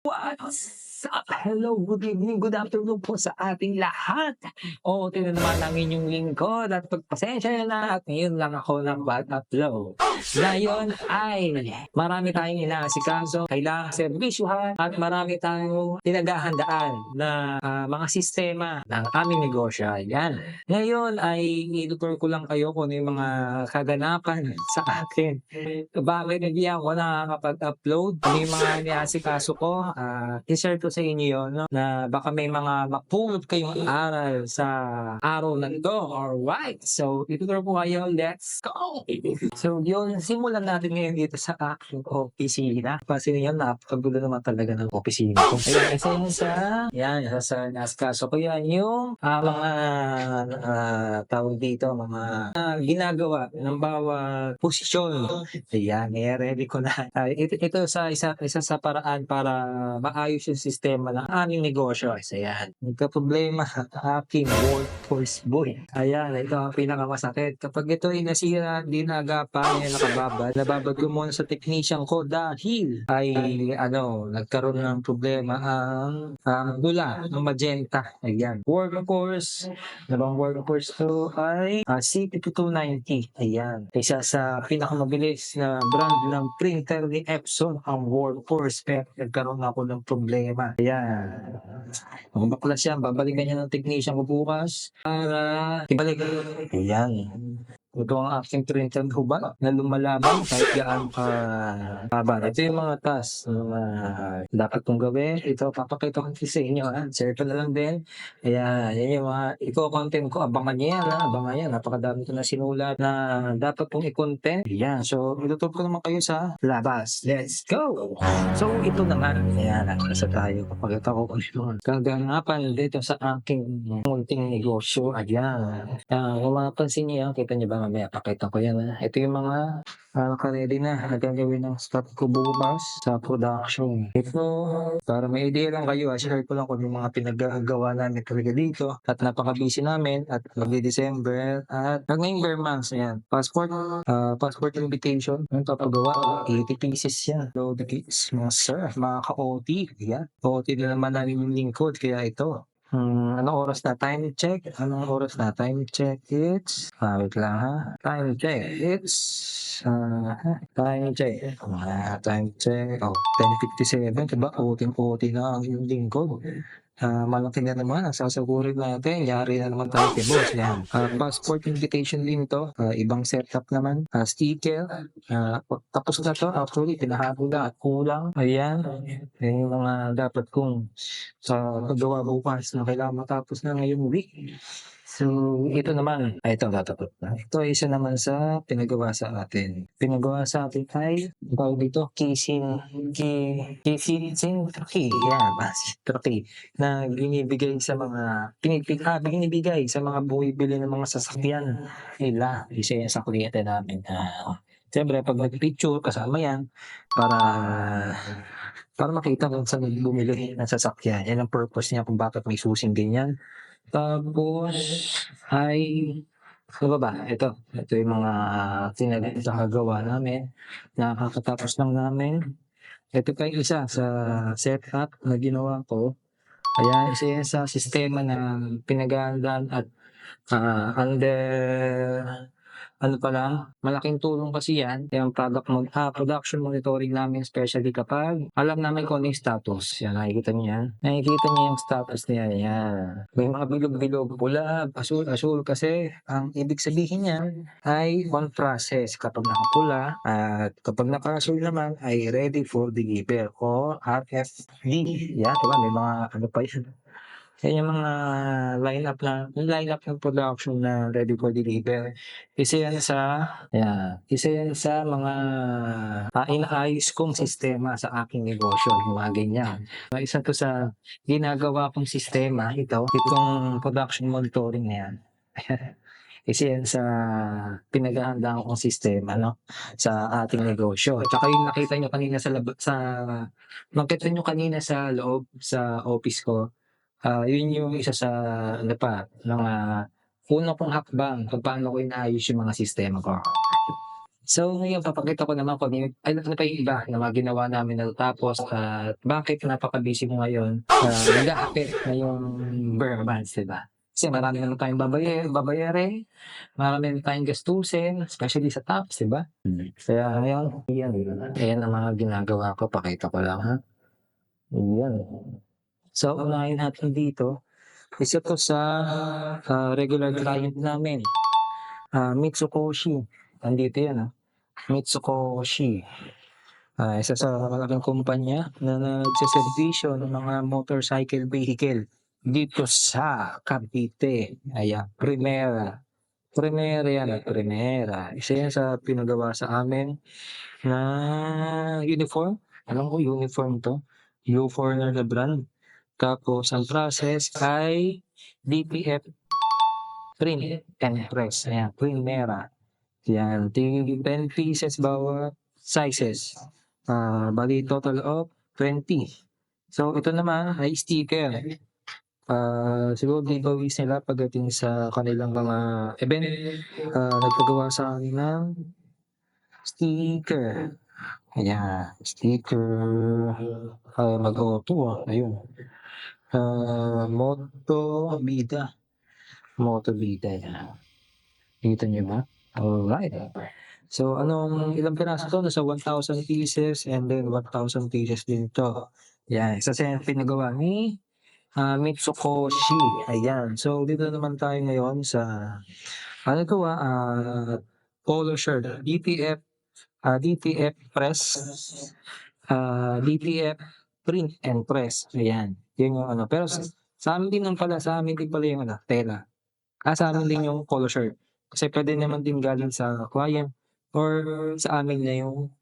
What's up? Hello, good evening, good afternoon po sa ating lahat. Ito na naman ang inyong lingkod at pagpasensya na at ngayon lang ako upload. Ngayon ay marami tayong inaasikaso, kailangan serbisyuhan at marami tayong pinaghahandaan na mga sistema ng aming negosyo. Yan. Ngayon ay i-tutor ko lang kayo kung ano yung mga kaganapan sa akin. Bakit hindi ako nakakapag-upload? Ano yung mga iniasikaso ko? I-share ko sa inyo yun, no? Na baka may mga mapulot kayong aral sa araw na ito. Alright, so ituturo ko kayo. Let's go! So yun, simulan natin ngayon dito sa aking opisina. Kasi yun, napakagulo naman talaga ng opisina ko. Ayan, isa sa inaasikaso ko yan yung mga tawag dito, mga ginagawa ng bawat posisyon. Ayan, ready ko na. Ito isa sa paraan para maayos yung sistema ng aming negosyo. Ayan, nagka-problema sa aking workforce boy. Ayan, ito ang pinakamasakit. Kapag ito ay nasira, di naagapan, nababad ko muna sa technician ko dahil ay nagkaroon ng problema ang bula ng magenta. Ayan, workforce, workforce to ay CP290. Ayan, isa sa pinakamabilis na brand ng printer ni Epson, ang workforce. Pero nagkaroon ako ng problema. Ayan, kung baklas yan, babalikan niya ng technician ko bukas para ibalik. Ayan, ito ang aking printer hubad na lumalaban kahit gaano ka haba. Ito yung mga task na dapat kong gawin. Ito, papakita ko sa inyo. Share ko na lang din. Ayan, yan yung mga content ko. Abangan niya yan. Abangan yan. Napakadami ko na sinulat na dapat kong i-content. Ayan, so ituturo ko naman kayo sa labas. Let's go! So ito naman. Ayan, nasa tayo. Papakita ko kung ano kaganapan dito sa aking munting negosyo. Ayan. Kung mapapansin niyo yan, kita niyo ba mamaya, pakita ko yan. Ito yung mga naka-ready na gagawin ng start ko bukas sa production. Ito, para may idea lang kayo, share ko lang kung yung mga pinagagawa namin talaga dito at napaka-busy namin at magdi-December at ngayong bare months. Ayan, passport invitation, yung papagawa, 80 pieces yan. So, the kids, mga sir, mga ka-OT, yan. OT na naman namin yung lingkod, kaya ito. Anong oras na? Time check? Anong oras na? Time check, it's... wait lang ha. Time check, it's... time check. Time check. 10:57. Diba? OT na ang yung lingkod. Malaki na naman ang sasagurin natin. Yari na naman tayo kay boss. Yan. Passport invitation din to. Ibang setup naman. Sticker. Tapos na to. Actually, pinahabol na at kulang. Ayan. Yan yung mga dapat kong sa paggawa bukas na kailangan matapos na ngayong week. So, ito naman, ito tatapos na. Ito ay isa naman sa pinagawa sa atin. Pinagawa sa atin ay, tawag dito, casing turkey. Yan, turkey. Na binibigay sa mga, binibigay sa mga bumibili ng mga sasakyan nila. Isa yan sa kliyente namin. Siyempre, pag nag-picture, kasama yan para makita kung saan bumili ng sasakyan. Yan ang purpose niya kung bakit may susing ganyan. Tapos ay ano ba? Ito yung mga tinagagawa namin. Nakakatapos lang namin. Ito pa yung isa sa setup na ginawa ko. Ayan, isa yan sa sistema na pinaghahandaan at under malaking tulong kasi yan, yung production monitoring namin, especially kapag alam namin kung ano yung status. Yan, nakikita niyo yan. Nakikita niyo yung status niya. Yan. May mga bilog-bilog, pula, asul kasi ang ibig sabihin niyan ay on process kapag nakapula at kapag naka-asul naman ay ready for deliver o RFD. Yan, diba? May mga pa yun. Yan yung mga lineup ng production na ready for deliver. Isa yan sa mga inaayos kong sistema sa aking negosyo, yung mga ganyan. Isa to sa ginagawa kong sistema, itong production monitoring na yan. Isa yan sa pinaghahandaan kong sistema, no, sa ating negosyo. Tsaka yung nakita nyo kanina sa loob, sa office ko, yun yung isa sa mga una kong hakbang kung paano ko inaayos yung mga sistema ko. So, ngayon papakita ko naman kung ano pa yung iba na mga ginawa namin natapos at bakit napaka-busy ko ngayon, nag-aapekto na yung bare months, 'di ba? Kasi marami naman tayong babayarin, marami naman tayong gastusin, especially sa tax, 'di ba? Kaya ngayon, ayan ang mga ginagawa ko, pakita ko lang, ha. Ayan. So, unahin natin dito, isa 'to sa, regular client namin, Mitsukoshi. Nandito 'yan, Mitsukoshi. Isa sa malaking kumpanya na nagseserbisyo ng mga motorcycle vehicle dito sa Cavite. Ayan, Primera. Primera 'yan, Primera. Isa 'yan sa pinagawa sa amin na uniform. Alam ko uniform 'to, U-Foreigner na brand. Tapos ang process ay DTF print and press. Ayan, Primera. Yan, 10 pieces bawat sizes. Bali total of 20. So ito naman ay sticker. Siguro giveaways nila pagdating sa kanilang mga event. Nagpagawa sa akin ng sticker. Ayan, sticker. Mag-auto, ayun. Moto Vida. Moto Vida, yan. Kita niyo ba? Alright. So ilang piraso 'to, nasa 1,000 pieces and then 1,000 pieces din 'to. Yan, isa sa pinagawa ni, Mitsukoshi, ayan. So dito naman tayo ngayon sa ano 'to, polo shirt, DTF press, DTF print and press, ayan. Yun yung pero sa amin din pala yung tela. Sa amin din yung polo shirt. Kasi puwede naman din galing sa client or sa amin na yung,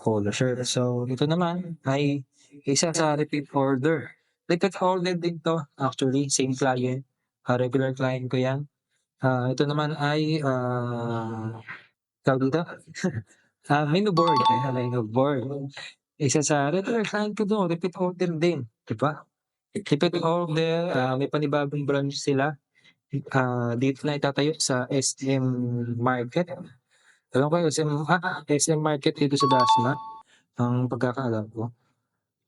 polo shirt. So, ito naman ay isa sa repeat order. Repeat order din 'to actually, same client, regular client ko 'yan. Ito naman ay, tawag dito, menu board, ayan menu board. Isa sa regular client ko 'to, repeat order din, 'di ba? Repeat order, may panibagong branch sila. Dito na itatayo sa SM Market. Ewan ko SM Market dito sa Dasma, ang pagkakaalam ko.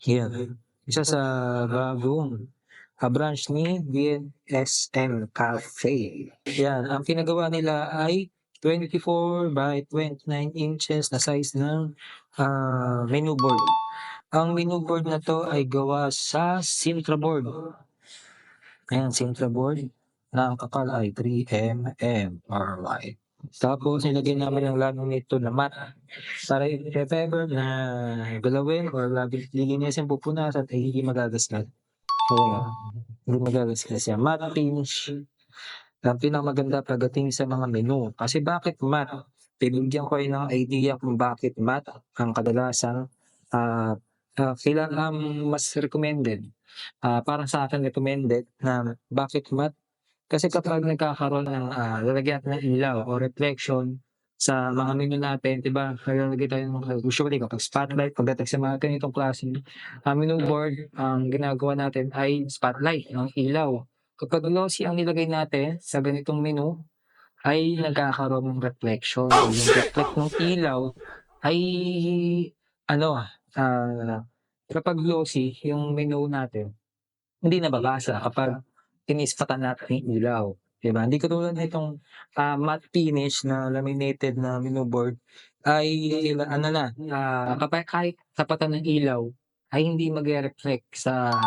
Yan, isa sa bagong, branch ni BNSM Cafe. Yan, ang pinagawa nila ay 24 by 29 inches na size ng, menu board. Ang menu board na 'to ay gawa sa Sintra board. Ayan, Sintra board na ang kakal ay 3 mm, alright. Tapos nilagyan namin ng laminate na matte para if ever na galawin or lilinisin, pupunasan ay hindi magagasgas. Oo, hindi magagasgas yan. Matte finish ang pinakamaganda pagdating sa mga menu. Kasi bakit matte? Binigyan ko kayo ng idea kung bakit matte ang kadalasang, ah, mas recommended. Para sa akin recommended na bakit matte? Kasi kapag nagkakaroon ng, lalagyan natin ng ilaw o reflection sa mga menu natin, 'di ba, naglalagay tayo ng usually kapag spotlight pagdating sa mga ganitong klaseng, menu board, ang ginagawa natin ay spotlight ng ilaw. Kapag glossy ang nilagay natin sa ganitong menu, ay nagkakaroon ng reflection o yung reflect ng ilaw ay ano, kapag glossy yung menu natin, hindi nababasa kapag tinispatan natin yung ilaw, 'di ba? Hindi katulad nitong, matte finish na laminated na menu board ay kapag kahit tapatan ng ilaw ay hindi magre-reflect sa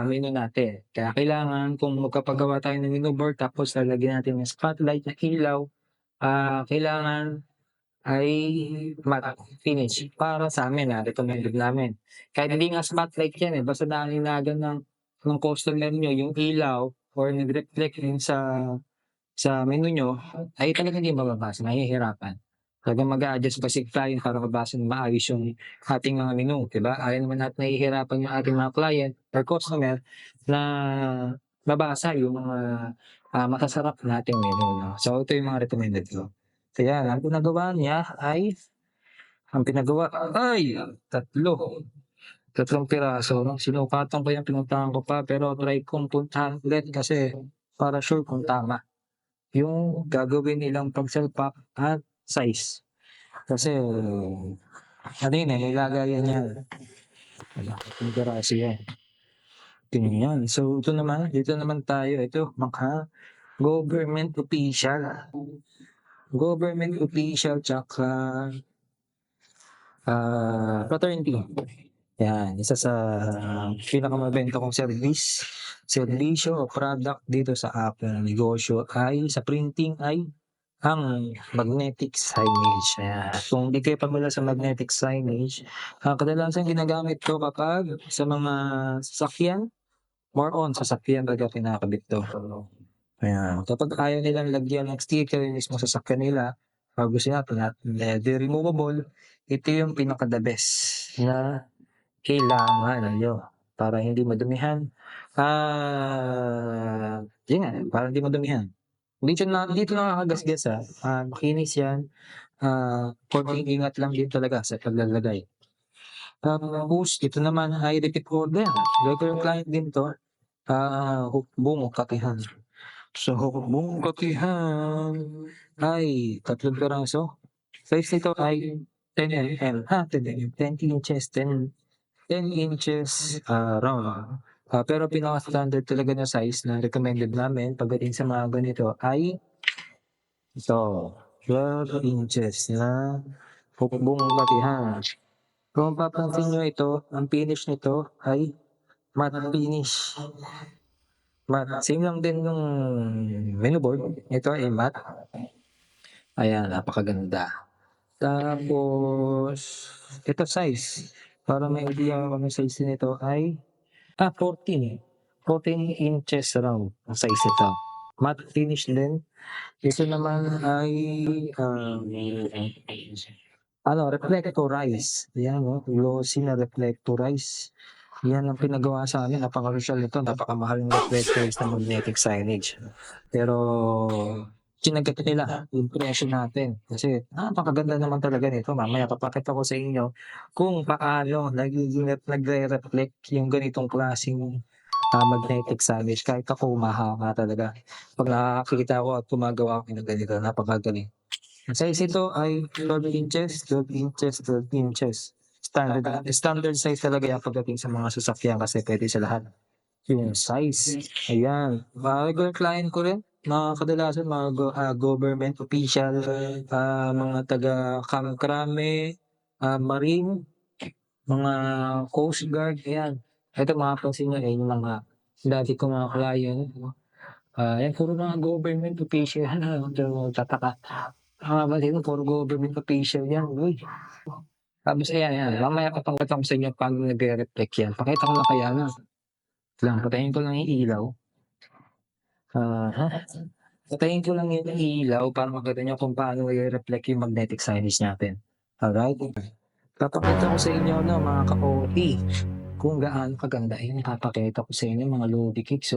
menu natin. Kaya kailangan kung magpapagawa tayo ng menu board tapos lalagyan natin ng spotlight na ilaw, kailangan ay matte finish para sa'min, recommended namin. Kahit hindi nga spotlight yan, basta naanginagan ng customer niyo yung ilaw or nag-reflect yun sa menu niyo, ay talagang hindi mababasa, mahihirapan. Talagang mag-a-adjust pa si client para mabasa ng maayos yung ating mga menu, 'di ba? Ayaw naman natin nahihirapan yung ating mga client or customer na mabasa yung mga, makasarap nating menu 'no. So ito yung mga recommended ko. So yan, ang pinagawa ay 3 piraso 'no. Sinukatan ko yan, pinuntahan ko pa pero try kong puntahan ulit kasi para sure kung tama. yung gagawin nilang pagsalpak at size. Kasi ano yun, nilagayan niyan. Malaking garage yan. Ganyan. So dito naman tayo, ito government official. Government official tsaka fraternity. Yan, isa sa pinakamabenta kong serbisyo o product dito sa aking negosyo ay sa printing ay ang magnetic signage. Ayan. Kung di kayo pamilya sa magnetic signage, kadalasan ginagamit to kapag sa mga sasakyan, more on sasakyan talaga kinakabit to. Ayan. Kapag ayaw nilang lagyan ng sticker yung mismo sasakyan nila, gusto nila removable, ito yung pinaka the best na kailangan niyo para hindi madumihan. Yun nga, para hindi madumihan. Dito nakakagasgas, makinis yan, konting ingat lang din talaga sa paglalagay. Tapos ito naman ay repeat order, regular client din 'to, hukbong o katihan. Sa hukbong katihan ay 3 piraso. Size nito ay 10 mm, 10 inches, 10 inches, round. Pero pinaka-standard talaga na size na recommended namin pagdating sa mga ganito ay ito, 12 inches na hukbong batihan. Kung mapapansin niyo ito, ang finish nito ay matte finish. Matte, same lang din nung menu board, ito ay matte. Ayan, napakaganda. Tapos ito size, para may idea ako ng size nito ay 14 inches round ang size nito. Matte finish din. Ito naman ay reflectorize. Yan, glossy na reflectorize. Yan ang pinagawa sa amin, napaka-crucial nito, napakamahal ng reflectorize na magnetic signage. Pero kinagat nila yung presyo natin kasi napakaganda naman talaga nito. Mamaya papakita ko sa inyo kung paano nagre-reflect yung ganitong klaseng magnetic signage. Kahit ako humahanga talaga pag nakakita ko at gumagawa ako ng ganito, napakagaling. Ang size ito ay 12 inches, 12 inches, 12 inches. Standard size talaga yan pagdating sa mga sasakyan kasi pwede sa lahat. Yung size. Ayan. Mga regular client ko rin. Mga kadalasan mga government official, mga taga Kamkrame, Marine, mga Coast Guard. Ayan. Ito mapapansin nyo, yung mga dati ko mga client. Yan, puro mga government official. Tataka. Mapapansin mo, puro government official yan. Uy. Tapos ayan. Mamaya papakita ko sa inyo paano nagre-reflect yan. Pakita ko na kaya na. Patayin ko lang yung ilaw. Patayin ko lang yung ilaw para makita nyo kung paano i-reflect yung magnetic signage natin. Alright? Papakita ko sa inyo na mga ka-OT kung gaano kaganda yun. Papakita ko sa inyo mga Lodi Kicks.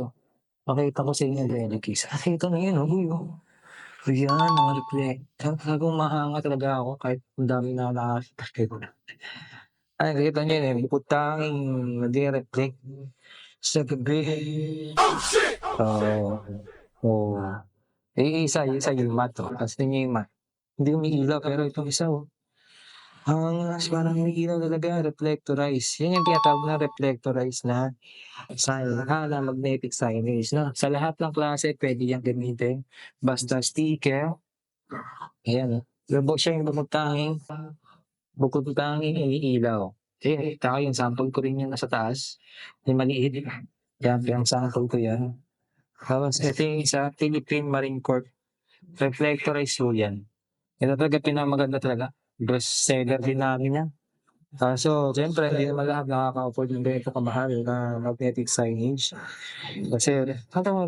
Pakita ko sa inyo Lodi Kicks. Ito na yun. Ayan, mga reflect. Talagang mahanga talaga ako kahit ang dami na nakakita. Kita nyo yun, bukod tanging nag-reflect sa gabi. Isa yung matte, kasi yung matte. Hindi umiilaw, pero itong isa, parang umiilaw talaga, reflectorize. Yan yung tinatawag na reflectorize na na magnetic signage. Sa lahat ng klase, pwede yan gamitin. Basta sticker, ayan, siya yung bukod tanging umiilaw. Taka yung sample ko rin yung nasa taas, yung maliit. Yan, yung sample ko yan. Tapos ito yung isa, Philippine Marine Corps. Reflectorize po yan. Ito talaga pinamaganda talaga. Best seller din namin yan. So, siyempre, hindi naman lahat nakaka-afford yung ganito kamahal na magnetic signage. Kasi,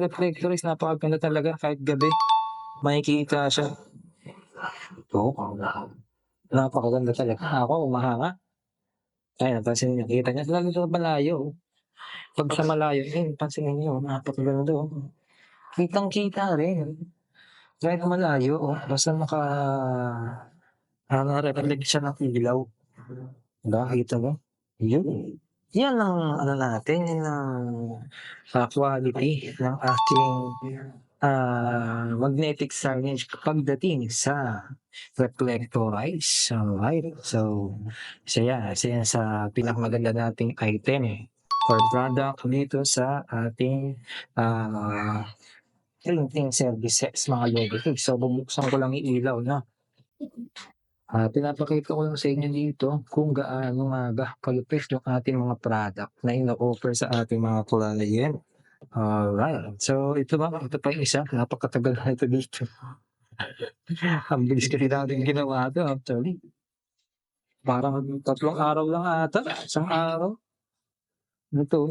reflectorize, napakaganda talaga kahit gabi. Makikita siya. Ito, napakaganda talaga. Ako, umahanga. Ay, napansin niyo, kita niya. Lalo sa malayo. Pag sa malayo, pansinin niyo, napakaganda. Kitang-kita rin. Kahit malayo, basta reflect siya ng ilaw. Nakita mo? Yun. Yan ang natin, yun ang quality ng ating magnetic signage pagdating sa reflectorize. Alright. So, isa yan sa pinakamaganda nating item or product dito sa ating printing services mga lodi. So, bubuksan ko lang yung ilaw na. Pinapakita ko lang sa inyo dito kung gaano nga ba kalupit yung ating mga product na ino-offer sa ating mga client. Alright. So, ito pa yung isa. Napakatagal na ito dito. Ang bilis kasi natin ginawa ito actually. Parang 3 araw lang ata. Isang araw. Ito.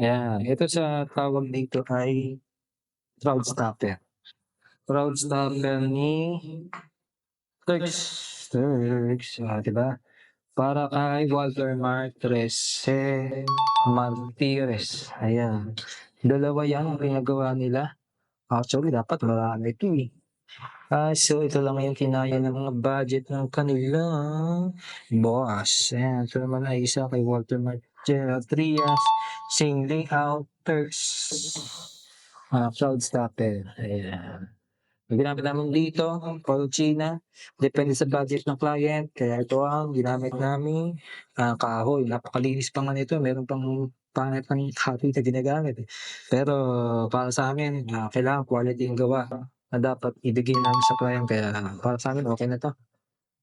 Yan. Ito sa tawag dito ay crowd stopper. Crowd stopper ni Turks. Diba? Para kay Walter Martires. Ayan. Dalawa yan ang pinagawa nila. Actually, dapat marami ito eh. So ito lang yung kinaya ng mga budget ng kanilang boss. Ayan, ito naman ay isa kay Walter Trias, same layout, Turks, crowd stopper. Ayan. Yung ginamit namin dito, China, depende sa budget ng client. Kaya ito ang ginamit namin, kahoy. Napakalinis pa man ito. Meron pang pangit ng copy na ginagamit. Pero para sa amin, kailangan quality yung gawa na dapat ibigay namin sa client. Kaya para sa amin, okay na to.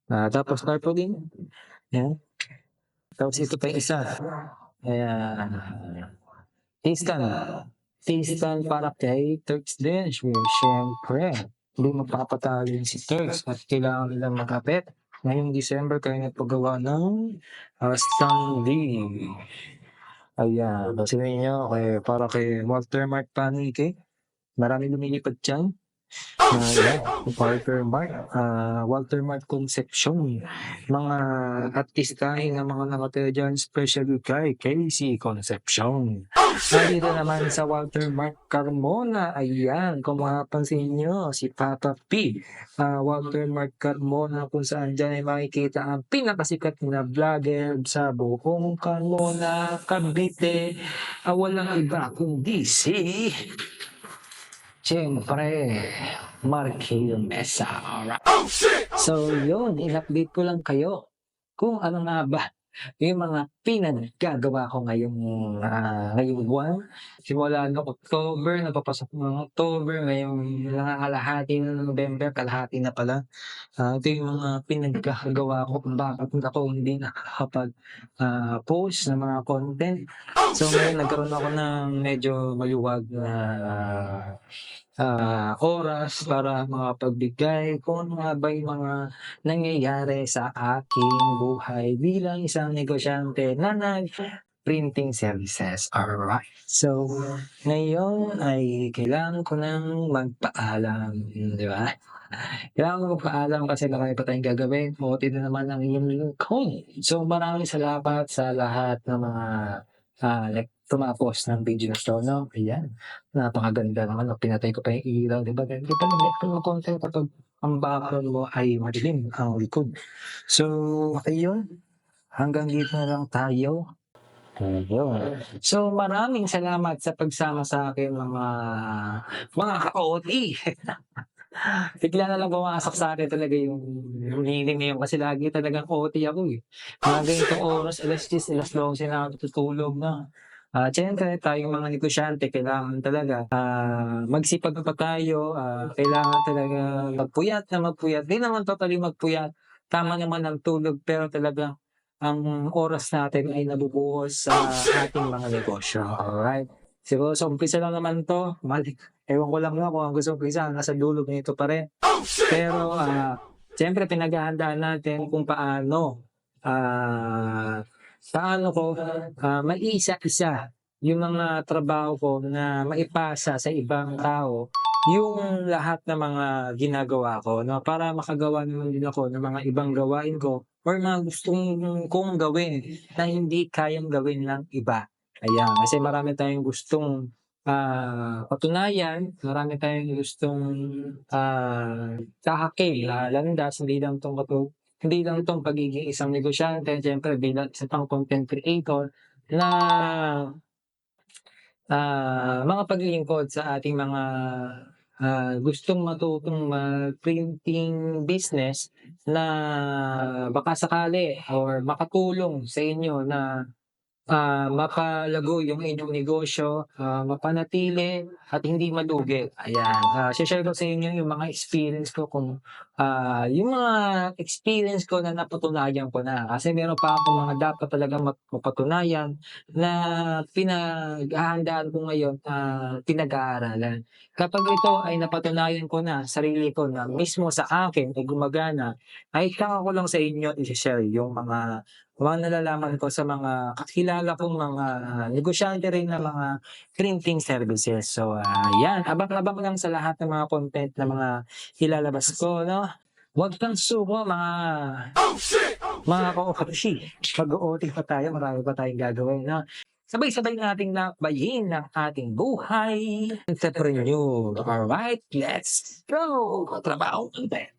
Tapos tarpaulin. Yan. Tapos ito pa yung isa. Ayan. Instant para kay Turks din. Siyempre, hindi magpapatalo si Turks at kailangan nilang magkapit. Ngayong December, kayo nagpagawa ng Stanley. Ayan. Kasi ninyo, para kay Walter Mark Panique. Marami lumilipad dyan. Walter Mark Concepcion. Mga artistahin ng mga nakatira dyan, especially kay Casey Concepcion. Dito naman sa Walter Mark Carmona, ayan, kung makapansin nyo, si Papa P. Walter Mark Carmona, kung saan dyan ay makikita ang pinakasikat na vlogger sa buong Carmona, Cavite. Walang iba kundi si... Siyempre, Marky Mesa. Alright. So yun, in-update ko lang kayo kung ano nga ba yung mga pinaggagawa ko ngayong buwan. Simula no October, napapasok ng October, ngayong kalahati na ng November, kalahati na pala. Ito yung mga pinaggagawa ko kung bakit ako hindi nakakapag-post ng mga content. So ngayon nagkaroon ako ng medyo maluwag na oras para makapagbigay kung ano nga ba yung mga nangyayari sa aking buhay bilang isang negosyante na nag-printing services. Alright. So, ngayon ay kailangan ko nang magpaalam. Di ba? Kailangan ko magpaalam kasi marami pa tayong gagawin. Buti na naman ang inyong lingkod. So, maraming salamat sa lahat ng mga tumapos ng video na to, no? Ayan. Napakaganda naman. Pinatay ko pa yung ilaw. Diba? Hindi pa nag-make content kapag ang background mo ay madilim ang likod. So, ayun. Hanggang dito na lang tayo. Ayun. So, maraming salamat sa pagsama sa akin mga ka-OT. Bigla na lang pumasok sa akin talaga yung meaning ngayon kasi lagi talagang OT ako eh. Mga ganitong oras, alas 10, alas 12 na ako tutulog na. Siyempre, tayong mga negosyante, kailangan talaga magsipag pa tayo, kailangan talaga magpuyat na magpuyat. Di naman totally magpuyat, tama naman ang tulog, pero talaga ang oras natin ay nabubuhos sa ating mga negosyo. Alright? Siguro sa umpisa lang naman to, ewan ko lang kung ang gusto umpisa, nasa dulo nito pa rin. Pero, siyempre, pinaghahandaan natin kung paano ko maisa-isa yung mga trabaho ko na maipasa sa ibang tao yung lahat ng mga ginagawa ko, no? Para makagawa naman din ako ng mga ibang gawain ko or mga gustong kong gawin na hindi kayang gawin ng iba. Ayan, kasi marami tayong gustong patunayan, marami tayong gustong kakakil, landas, hindi lang itong pagiging isang negosyante, siyempre bilang isa pang content creator na mga paglilingkod sa ating mga gustong matutong mag-printing business na baka sakali or makatulong sa inyo na mapalago yung inyong negosyo, mapanatili at hindi malugi. Ayan, she-share ko sa inyo yung mga experience ko kung, yung mga experience ko na napatunayan ko na. Kasi meron pa akong mga dapat talagang mapatunayan na pinaghahandaan ko ngayon, pinag-aaralan. Kapag ito ay napatunayan ko na sarili ko na mismo sa akin ay gumagana, ay saka ko lang sa inyo i-she-share yung mga nalalaman ko sa mga kakilala kong mga negosyante rin ng mga printing services. So, 'yan, abang-abang lang sa lahat ng mga content na mga ilalabas ko 'no. Huwag kang suko mga ka-Okashi. Mag-o-OT pa tayo, marami pa tayong gagawin 'no. Sabay-sabay nating lakbayin ang ating buhay entrepreneur. Alright, let's go! Trabaho ulit.